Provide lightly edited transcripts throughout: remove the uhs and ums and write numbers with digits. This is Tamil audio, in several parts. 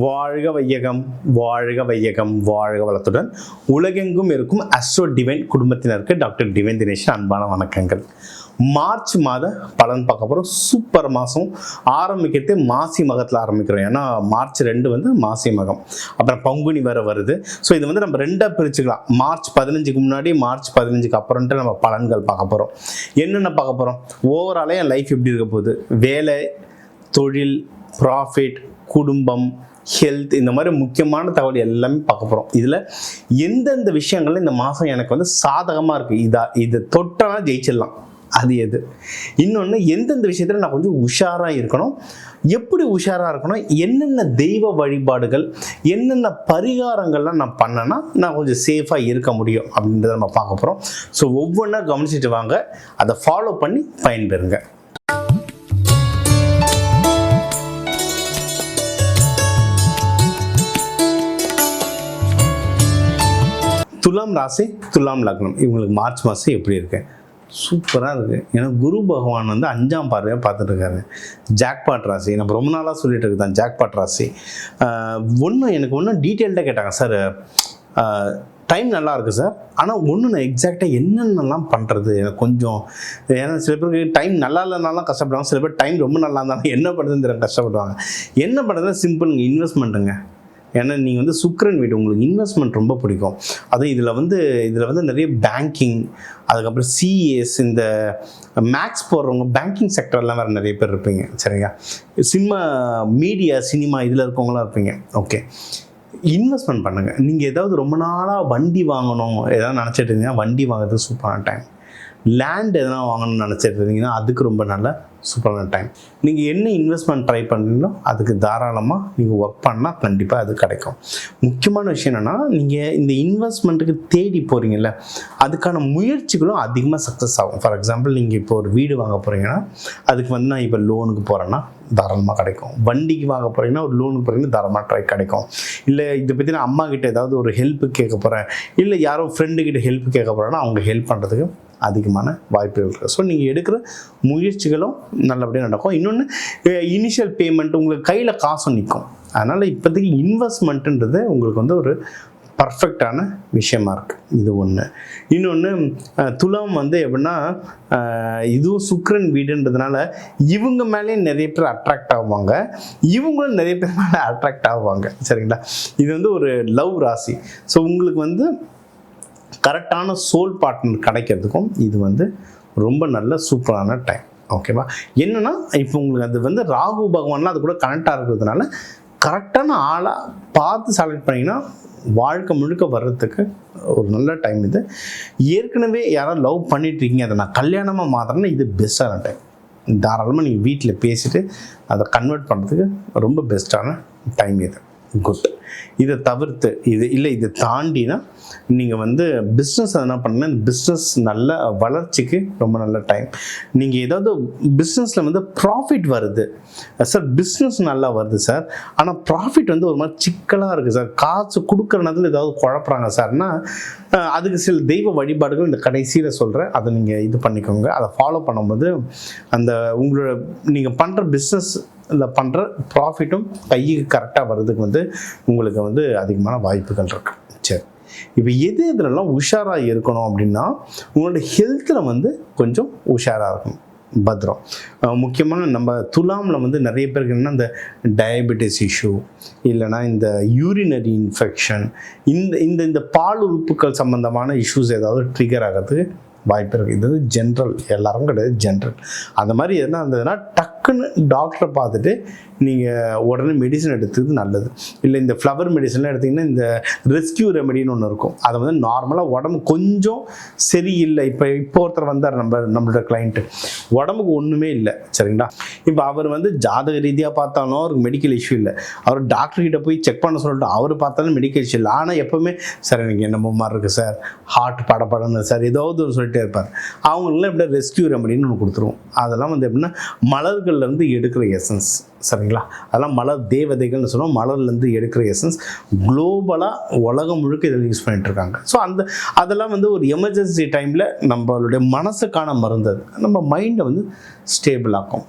வாழ்க வையகம், வாழ்க வையகம், வாழ்க வளத்துடன் உலகெங்கும் இருக்கும் அஸ்ட்ரோ டிவைன் குடும்பத்தினருக்கு டாக்டர் டிவைன் தினேஷன் அன்பான வணக்கங்கள். மார்ச் மாத பலன் பார்க்க போகிறோம். சூப்பர் மாதம் ஆரம்பிக்கிறதே மாசி மகத்தில் ஆரம்பிக்கிறோம். ஏன்னா மார்ச் 2 வந்து மாசி மகம், அப்புறம் பங்குனி வேற வருது. ஸோ இது வந்து நம்ம ரெண்டாக பிரிச்சுக்கலாம். மார்ச் 15க்கு முன்னாடி, மார்ச் 15க்கு அப்புறம்ட்டு நம்ம பலன்கள் பார்க்க போகிறோம். என்னென்ன பார்க்க போகிறோம்? ஓவராலே என் லைஃப் எப்படி இருக்க போகுது, வேலை, தொழில், ப்ராஃபிட், குடும்பம், ஹெல்த், இந்த மாதிரி முக்கியமான தகவல் எல்லாமே பார்க்க போகிறோம். இதில் எந்தெந்த விஷயங்கள் இந்த மாதம் எனக்கு வந்து சாதகமாக இருக்குது, இது தொட்டனா ஜெயிச்சிடலாம், அது எது? இன்னொன்று, எந்தெந்த விஷயத்தில் நான் கொஞ்சம் உஷாராக இருக்கணும், எப்படி உஷாராக இருக்கணும், என்னென்ன தெய்வ வழிபாடுகள், என்னென்ன பரிகாரங்கள்லாம் நான் பண்ணேன்னா நான் கொஞ்சம் சேஃபாக இருக்க முடியும் அப்படின்றத நம்ம பார்க்க போகிறோம். ஸோ ஒவ்வொன்றா கவனிச்சுட்டு வாங்க, அதை ஃபாலோ பண்ணி பயன்பெறுங்க. துலாம் ராசி, துலாம் லக்னம், இவங்களுக்கு மார்ச் மாதம் எப்படி இருக்கு? சூப்பராக இருக்குது. ஏன்னா குரு பகவான் வந்து 5ஆம் பார்வையாக பார்த்துட்டு இருக்காரு. ஜாக்பாட் ராசி, நம்ம ரொம்ப நாளாக சொல்லிட்டு இருக்கு தான் ஜாக்பாட் ராசி. எனக்கு ஒன்றும் டீட்டெயில்டாக கேட்டாங்க, சார் டைம் நல்லா இருக்குது சார், ஆனால் ஒன்று நான் எக்ஸாக்டாக என்னென்னலாம் பண்ணுறது எனக்கு கொஞ்சம், ஏன்னா சில பேருக்கு டைம் நல்லா இல்லைனாலும் கஷ்டப்படுவாங்க, சில பேர் டைம் ரொம்ப நல்லா இருந்தாலும் என்ன பண்ணுறதுன்னு தெரியும் கஷ்டப்படுவாங்க. என்ன பண்ணுறதுன்னா சிம்பிளுங்க, இன்வெஸ்ட்மெண்ட்டுங்க. ஏன்னா நீங்கள் வந்து சுக்கிரன் வீடு, உங்களுக்கு இன்வெஸ்ட்மெண்ட் ரொம்ப பிடிக்கும். அதுவும் இதில் வந்து நிறைய பேங்கிங், அதுக்கப்புறம் சிஎஸ், இந்த மேக்ஸ் போடுறவங்க, பேங்கிங் செக்டர்லாம் வேறு நிறைய பேர் இருப்பீங்க, சரிங்க. மீடியா, சினிமா இதில் இருக்கவங்களாம் இருப்பீங்க. ஓகே, இன்வெஸ்ட்மெண்ட் பண்ணுங்கள். நீங்கள் ஏதாவது ரொம்ப நாளாக வண்டி வாங்கணும் ஏதாவது நினச்சிட்டு இருந்தீங்கன்னா வண்டி வாங்குறது சூப்பரான டைம். லேண்ட் எதனா வாங்கணும்னு நினச்சிட்டு இருந்தீங்கன்னா அதுக்கு ரொம்ப நல்ல சூப்பரான டைம். நீங்கள் என்ன இன்வெஸ்ட்மெண்ட் ட்ரை பண்ணுறீங்களோ அதுக்கு தாராளமாக நீங்கள் ஒர்க் பண்ணால் கண்டிப்பாக அது கிடைக்கும். முக்கியமான விஷயம் என்னென்னா, நீங்கள் இந்த இன்வெஸ்ட்மெண்ட்டுக்கு தேடி போகிறீங்கல்ல, அதுக்கான முயற்சிகளும் அதிகமாக சக்ஸஸ் ஆகும். ஃபார் எக்ஸாம்பிள், நீங்கள் இப்போ ஒரு வீடு வாங்க போகிறீங்கன்னா அதுக்கு வந்து நான் இப்போ லோனுக்கு போகிறேன்னா தாராளமாக கிடைக்கும். வண்டிக்கு வாங்க போகிறீங்கன்னா ஒரு லோனுக்கு போகிறீங்கன்னா தாராளமாக கிடைக்கும். இல்லை இதை பற்றி நான் அம்மா கிட்ட ஏதாவது ஒரு ஹெல்ப்பு கேட்க போகிறேன், இல்லை யாரோ ஃப்ரெண்டுக்கிட்ட ஹெல்ப் கேட்க போகிறேன்னா அவங்க ஹெல்ப் பண்ணுறதுக்கு அதிகமான வாய்ப்புகள் இருக்குது. ஸோ நீங்கள் எடுக்கிற முயற்சிகளும் நல்லபடியாக நடக்கும். இன்னொன்று, இனிஷியல் பேமெண்ட் உங்களுக்கு கையில் காசும் நிற்கும். அதனால் இப்போதைக்கு இன்வெஸ்ட்மெண்ட்டுன்றது உங்களுக்கு வந்து ஒரு பர்ஃபெக்டான விஷயமா இருக்குது. இது ஒன்று. இன்னொன்று, துலாம் வந்து எப்படின்னா, இதுவும் சுக்கிரன் வீடுன்றதுனால இவங்க மேலே நிறைய பேர் அட்ராக்ட் ஆகுவாங்க, இவங்களும் நிறைய பேர் மேலே அட்ராக்ட் ஆகுவாங்க, சரிங்களா. இது வந்து ஒரு லவ் ராசி. ஸோ உங்களுக்கு வந்து கரெக்டான சோல் பார்ட்னர் கிடைக்கிறதுக்கும் இது வந்து ரொம்ப நல்ல சூப்பரான டைம். ஓகேவா? என்னன்னா, இப்போ உங்களுக்கு அது வந்து ராகு பகவான்லாம் அது கூட கனெக்டாக இருக்கிறதுனால கரெக்டான ஆளாக பார்த்து செலக்ட் பண்ணிங்கன்னா வாழ்க்கை முழுக்க வர்றதுக்கு ஒரு நல்ல டைம் இது. ஏற்கனவே யாராவது லவ் பண்ணிட்டு இருக்கீங்க, அதை நான் கல்யாணமாக மாத்திரன்னா இது பெஸ்ட்டான டைம். தாராளமாக நீங்கள் வீட்டில் பேசிட்டு அதை கன்வெர்ட் பண்ணுறதுக்கு ரொம்ப பெஸ்ட்டான டைம் இது. குட். இதை தவிர்த்து இதை தாண்டினா நீங்கள் வந்து பிஸ்னஸ் எதனா பண்ணால் இந்த பிஸ்னஸ் நல்ல வளர்ச்சிக்கு ரொம்ப நல்ல டைம். நீங்கள் ஏதாவது பிஸ்னஸில் வந்து ப்ராஃபிட் வருது சார், பிஸ்னஸ் நல்லா வருது சார், ஆனால் ப்ராஃபிட் வந்து ஒரு மாதிரி சிக்கலாக இருக்குது சார், காசு கொடுக்குற நேரத்தில் ஏதாவது குழப்புறாங்க சார்னா அதுக்கு சில தெய்வ வழிபாடுகள் இந்த கடைசியில் சொல்கிறேன், அதை நீங்கள் இது பண்ணிக்கோங்க. அதை ஃபாலோ பண்ணும்போது அந்த உங்களோட நீங்கள் பண்ணுற பிஸ்னஸ் பண்ணுற ப்ராஃபிட்டும் கைக்கு கரெக்டாக வர்றதுக்கு வந்து உங்களுக்கு வந்து அதிகமான வாய்ப்புகள் இருக்குது. சரி, இப்போ எதுலலாம் உஷாராக இருக்கணும் அப்படின்னா, உங்களோட ஹெல்த்தில் வந்து கொஞ்சம் உஷாராக இருக்கணும், பத்திரம். முக்கியமான நம்ம துலாமில் வந்து நிறைய பேருக்கு என்னன்னா, இந்த டயபெட்டிஸ் இஷ்யூ, இல்லைனா இந்த யூரினரி இன்ஃபெக்ஷன், இந்த பால் உறுப்புகள் சம்மந்தமான இஷ்யூஸ் ஏதாவது ட்ரிகர் ஆகிறதுக்கு வாய்ப்பு இருக்குது. இது வந்து ஜென்ரல், எல்லாரும் கிடையாது, ஜென்ரல். அந்த மாதிரி எதுனா இருந்ததுன்னா டக்குன்னு டாக்டரை பார்த்துட்டு நீங்கள் உடனே மெடிசன் எடுத்துக்கிறது நல்லது. இல்லை இந்த ஃப்ளவர் மெடிசன்லாம் எடுத்திங்கன்னா இந்த ரெஸ்கியூ ரெமெடின்னு ஒன்று இருக்கும், அதை வந்து நார்மலாக உடம்பு கொஞ்சம் சரியில்லை. இப்போ ஒருத்தர் வந்தார் நம்மளோட கிளைண்ட்டு, உடம்புக்கு ஒன்றுமே இல்லை, சரிங்களா. இப்போ அவர் வந்து ஜாதக ரீதியாக பார்த்தாலும் அவருக்கு மெடிக்கல் இஷ்யூ இல்லை, அவர் டாக்டர்கிட்ட போய் செக் பண்ண சொல்லிட்டு அவர் பார்த்தாலும் மெடிக்கல் இஷ்யூ இல்லை. ஆனால் எப்போவுமே சார் எனக்கு என்னமோ மாதிரி இருக்குது சார், ஹார்ட் படப்படன்னு சார், ஏதாவது ஒரு சொல்லிட்டே இருப்பார். அவங்களெலாம் எப்படியா ரெஸ்கியூ ரெமெடின்னு ஒன்று கொடுத்துருவோம். அதெல்லாம் வந்து எப்படின்னா மலர்கள்லேருந்து எடுக்கிற எசன்ஸ், சரிங்களா. அதெல்லாம் மலர் தேவதைகள்னு சொல்லுவோம், மலர்லேருந்து எடுக்கிற எசன்ஸ் குளோபலாக உலகம் முழுக்க இதில் யூஸ் பண்ணிகிட்ருக்காங்க. ஸோ அதெல்லாம் வந்து ஒரு எமர்ஜென்சி டைமில் நம்மளுடைய மனசுக்கான மருந்து, நம்ம மைண்டை வந்து ஸ்டேபிள் ஆக்கும்.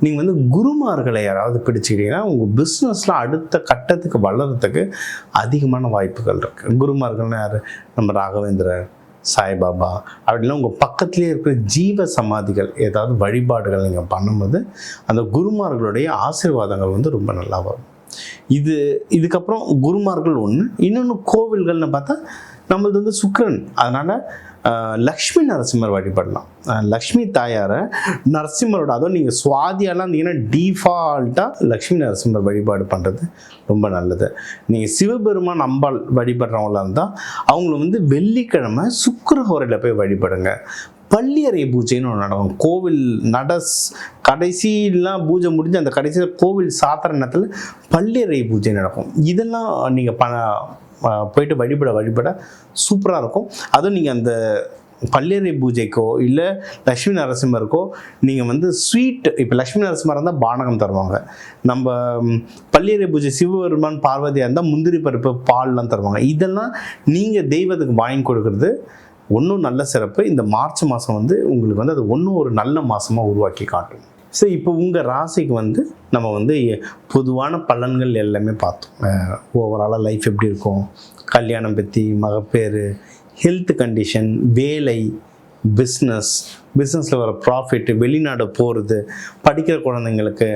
நீங்கள் வந்து குருமார்களை யாராவது பிடிச்சிக்கிட்டீங்கன்னா உங்கள் பிஸ்னஸில் அடுத்த கட்டத்துக்கு வளர்கிறதுக்கு அதிகமான வாய்ப்புகள் இருக்குது. குருமார்கள்னால் யார்? நம்ம ராகவேந்திரர், சாய்பாபா அப்படின்னா உங்கள் பக்கத்துலேயே இருக்கிற ஜீவ சமாதிகள் ஏதாவது வழிபாடுகள் நீங்கள் பண்ணும்போது அந்த குருமார்களுடைய ஆசீர்வாதங்கள் வந்து ரொம்ப நல்லா வரும். இதுக்கப்புறம் குருமார்கள் ஒன்று. இன்னொன்று கோவில்கள்னு பார்த்தா நம்மளது வந்து சுக்கிரன், அதனால் லக்ஷ்மி நரசிம்மர் வழிபடலாம். லக்ஷ்மி தாயாரை நரசிம்மரோட, அதுவும் நீங்கள் சுவாதியெல்லாம் இருந்தீங்கன்னா டிஃபால்ட்டாக லக்ஷ்மி நரசிம்மர் வழிபாடு பண்ணுறது ரொம்ப நல்லது. நீங்கள் சிவபெருமான் அம்பாள் வழிபடுறவங்களா இருந்தால் அவங்கள வந்து வெள்ளிக்கிழமை சுக்கிரஹோரையில் போய் வழிபடுங்க. பள்ளியறை பூஜைன்னு ஒன்று நடக்கும். கோவில் கடைசியெலாம் பூஜை முடிஞ்சு அந்த கடைசியில் கோவில் சாத்திர நேரத்தில் பள்ளியறை பூஜை நடக்கும். இதெல்லாம் நீங்கள் போயிட்டு வழிபட சூப்பராக இருக்கும். அதுவும் நீங்கள் அந்த பள்ளியறை பூஜைக்கோ இல்லை லக்ஷ்மி நரசிம்மருக்கோ நீங்கள் வந்து ஸ்வீட், இப்போ லக்ஷ்மி நரசிம்மர் இருந்தால் பானகம் தருவாங்க. நம்ம பள்ளியறை பூஜை சிவபெருமான் பார்வதியாக இருந்தால் முந்திரி பருப்பு பால்லாம் தருவாங்க. இதெல்லாம் நீங்கள் தெய்வத்துக்கு வாங்கி கொடுக்குறது ஒன்றும் நல்ல சிறப்பு. இந்த மார்ச் மாதம் வந்து உங்களுக்கு வந்து அது ஒன்றும் ஒரு நல்ல மாதமாக உருவாக்கி காட்டும். ஸோ இப்போ உங்கள் ராசிக்கு வந்து நம்ம வந்து பொதுவான பலன்கள் எல்லாமே பார்த்தோம். ஓவராலாக லைஃப் எப்படி இருக்கும், கல்யாணம் பற்றி, மகப்பேறு, ஹெல்த் கண்டிஷன், வேலை, பிஸ்னஸில் வர ப்ராஃபிட்டு, வெளிநாடு போகிறது, படிக்கிற குழந்தைங்களுக்கு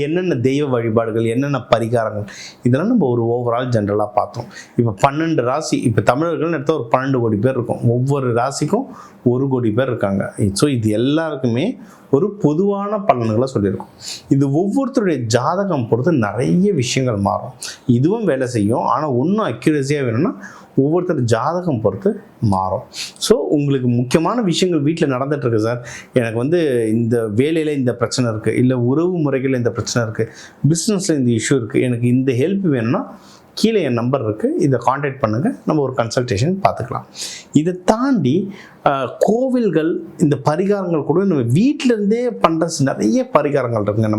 என்னென்ன தெய்வ வழிபாடுகள், என்னென்ன பரிகாரங்கள், இதெல்லாம் நம்ம ஒரு ஓவரால் ஜென்ரலாக பார்த்தோம். இப்போ 12 ராசி, இப்போ தமிழர்கள் எடுத்தால் ஒரு 12 கோடி பேர் இருக்கும். ஒவ்வொரு ராசிக்கும் 1 கோடி பேர் இருக்காங்க. ஸோ இது எல்லாருக்குமே ஒரு பொதுவான பலன்களை சொல்லியிருக்கோம். இது ஒவ்வொருத்தருடைய ஜாதகம் பொறுத்து நிறைய விஷயங்கள் மாறும். இதுவும் வேலை செய்யும், ஆனால் இன்னும் அக்யூரஸியாக வேணும்னா ஒவ்வொருத்தர் ஜாதகம் பொறுத்து மாறும். ஸோ உங்களுக்கு முக்கியமான விஷயங்கள் வீட்டில் நடந்துகிட்ருக்கு சார், எனக்கு வந்து இந்த வேலையில் இந்த பிரச்சனை இருக்குது, இல்லை உறவு முறைகளில் இந்த பிரச்சனை இருக்குது, பிஸ்னஸில் இந்த இஷ்யூ இருக்குது, எனக்கு இந்த ஹெல்ப் வேணும்னா கீழே என் நம்பர் இருக்குது, இதை காண்டாக்ட் பண்ணுங்கள், நம்ம ஒரு கன்சல்டேஷன் பார்த்துக்கலாம். இதை தாண்டி கோவில்கள், இந்த பரிகாரங்கள் கூட நம்ம வீட்டிலேருந்தே பண்ணுற நிறைய பரிகாரங்கள் இருக்குங்க.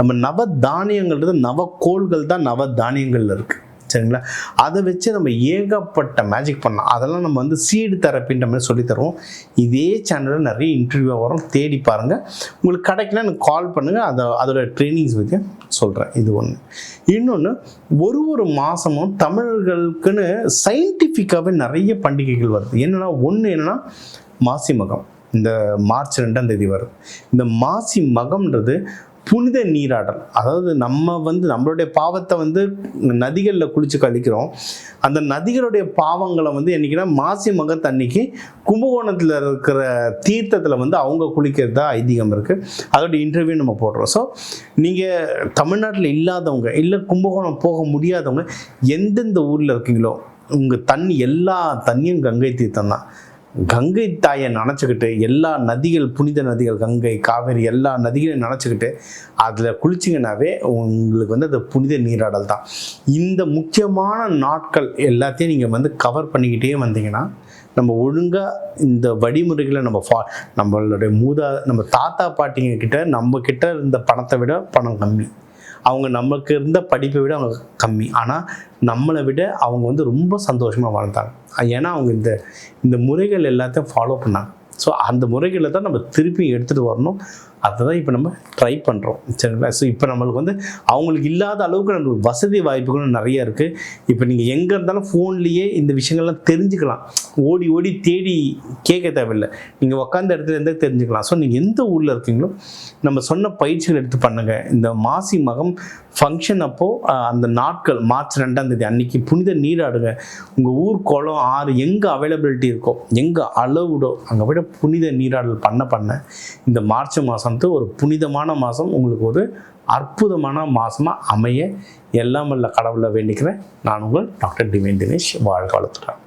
நம்ம நவ தானியங்கள்ன்றது நவக்கோள்கள் தான் நவ தானியங்கள் இருக்குது, சரிங்களா? அதை வச்சு நம்ம ஏகப்பட்ட மேஜிக் பண்ணலாம். அதெல்லாம் நம்ம வந்து சீடு தெரப்பின்ற மாதிரி சொல்லித்தருவோம். இதே சேனலில் நிறைய இன்டர்வியூ வரும், தேடி பாருங்கள். உங்களுக்கு கிடைக்கல எனக்கு கால் பண்ணுங்கள், அதோட ட்ரைனிங்ஸ் பற்றி சொல்கிறேன். இது ஒன்று. இன்னொன்று, ஒரு மாதமும் தமிழர்களுக்குன்னு சயின்டிஃபிக்காகவே நிறைய பண்டிகைகள் வருது. என்னென்னா மாசி மகம் இந்த மார்ச் 2ஆம் தேதி வரும். இந்த மாசி மகம்ன்றது புனித நீராடல். அதாவது நம்மளுடைய பாவத்தை வந்து நதிகளில் குளித்து கழிக்கிறோம். அந்த நதிகளுடைய பாவங்களை வந்து என்னைக்குன்னா மாசி மகத்தன்னைக்கு கும்பகோணத்தில் இருக்கிற தீர்த்தத்தில் வந்து அவங்க குளிக்கிறதா ஐதீகம் இருக்குது. அதோட இன்டர்வியூ நம்ம போடுறோம். ஸோ நீங்கள் தமிழ்நாட்டில் இல்லாதவங்க, இல்லை கும்பகோணம் போக முடியாதவங்க, எந்தெந்த ஊரில் இருக்கீங்களோ உங்கள் எல்லா தண்ணியும் கங்கை தீர்த்தம் தான். கங்கை தாயை நினச்சிக்கிட்டு எல்லா நதிகள், புனித நதிகள், கங்கை, காவேரி, எல்லா நதிகளையும் நினச்சிக்கிட்டு அதில் குளிச்சிங்கன்னாவே உங்களுக்கு வந்து அது புனித நீராடல் தான். இந்த முக்கியமான நாட்கள் எல்லாத்தையும் நீங்கள் வந்து கவர் பண்ணிக்கிட்டே வந்தீங்கன்னா நம்ம ஒழுங்காக இந்த வழிமுறைகளை நம்மளுடைய நம்ம தாத்தா பாட்டிங்க கிட்ட நம்ம கிட்ட இருந்த பணத்தை விட பணம் கம்மி, அவங்க நமக்கு இருந்த படிப்பை விட அவங்க கம்மி, ஆனால் நம்மளை விட அவங்க வந்து ரொம்ப சந்தோஷமாக வாழ்ந்தாங்க. ஏன்னா அவங்க இந்த முறைகள் எல்லாத்தையும் ஃபாலோ பண்ணாங்க. ஸோ அந்த முறைகளை தான் நம்ம திருப்பி எடுத்துகிட்டு வரணும். அதை தான் இப்போ நம்ம ட்ரை பண்ணுறோம், சரிங்களா? ஸோ இப்போ நம்மளுக்கு வந்து அவங்களுக்கு இல்லாத அளவுக்கு நம்மளுக்கு வசதி வாய்ப்புகளும் நிறைய இருக்குது. இப்போ நீங்கள் எங்கே இருந்தாலும் ஃபோன்லேயே இந்த விஷயங்கள்லாம் தெரிஞ்சுக்கலாம். ஓடி தேடி கேட்க தேவையில்லை, நீங்கள் உட்காந்த இடத்துல இருந்தே தெரிஞ்சுக்கலாம். ஸோ நீங்கள் எந்த ஊரில் இருக்கீங்களோ நம்ம சொன்ன பயிற்சிகள் எடுத்து பண்ணுங்கள். இந்த மாசி மகம் ஃபங்க்ஷன் அப்போது அந்த நாட்கள் மார்ச் 2ஆம் தேதி அன்றைக்கி புனித நீராடுங்க. உங்கள் ஊர், குளம், ஆறு எங்கே அவைலபிலிட்டி இருக்கோ, எங்கே அளவுடோ அங்கே விட புனித நீராடல் பண்ண இந்த மார்ச் மாதம் ஒரு புனிதமான மாதம் உங்களுக்கு ஒரு அற்புதமான மாதமாக அமைய எல்லாம் வல்ல கடவுளை வேண்டிக்கிறேன். நான் உங்கள் டாக்டர் டிவைன் தினேஷ். வாழ்க வளத்துடன்.